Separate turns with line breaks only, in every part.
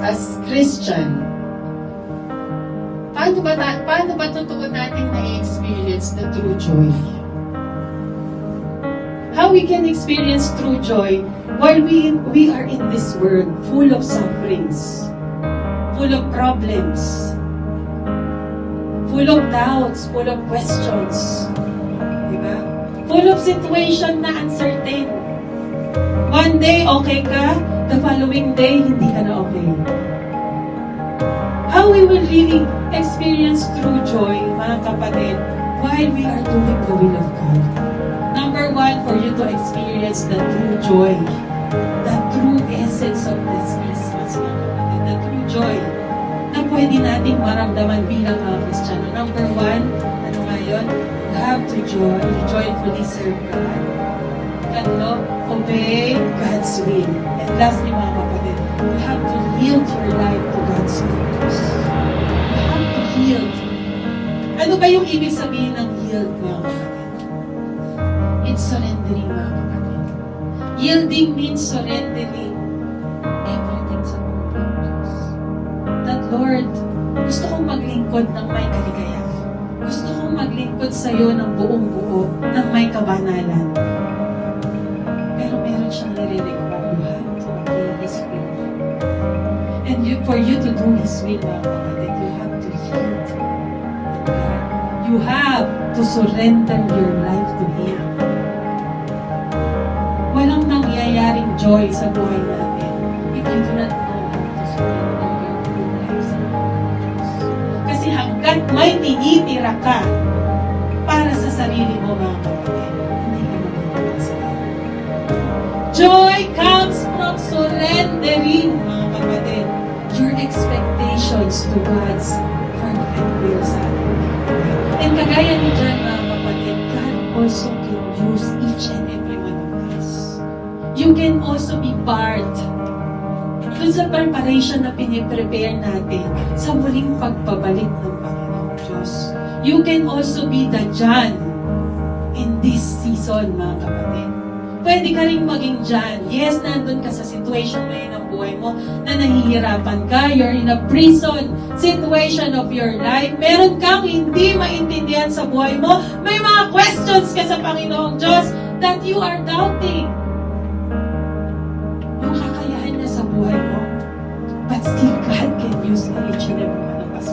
as Christian, paano ba totoo natin na-experience the true joy? How we can experience true joy while we are in this world full of sufferings, full of problems, full of doubts, full of questions, diba? Full of situation na uncertain. One day, okay ka, the following day, hindi ka na okay. How we will really experience true joy, mga kapatid, while we are doing the will of God. Number one, for you to experience the true joy, the true essence of this Christmas, mga kapatid, the true joy na pwede nating maramdaman bilang mga Kristiyano. Number one, ano nga yun? You have to joyfully serve God. Katlo, obey God's will. And lastly, mga kapatid, you have to yield your life to God's purpose. You have to yield. Ano ba yung ibig sabihin ng yield, mga kapatid? It's surrendering, mga kapatid. Yielding means surrendering everything sa buong Diyos. That Lord, gusto kong maglingkod ng may kaligayahan. Gusto kong maglingkod sa iyo ng buong buo, ng may kabanalan. Pero meron siyang nire-require. You have to obey His will. And for you to do His will, mga kapatid, you have to yield. You have to surrender your life to Him. Walang nangyayaring joy sa buhay natin if you do not know how to surrender your full life sa Diyos. Kasi hanggat may tinitira ka para sa sarili mo, mga kapatid, hindi ka magagawa sa Kanya. Joy comes from surrendering, mga kapatid, your expectations to God's perfect will sa atin. And kagaya ni John, mga kapatid, God also can use each and every one of us. You can also be part dun sa preparation na piniprepare natin sa muling pagpabalik ng Panginoong Diyos. You can also be the John in this season, mga kapatid. Pwede ka rin maging John. Yes, nandun ka sa situation ngayon ng buhay mo na nahihirapan ka. You're in a prison situation of your life. Meron kang hindi maintindihan sa buhay mo. May mga questions ka sa Panginoong Diyos that you are doubting. Yung kakayahan niya sa buhay mo. But still, God can use each and every one of us.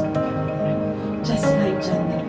Just like John.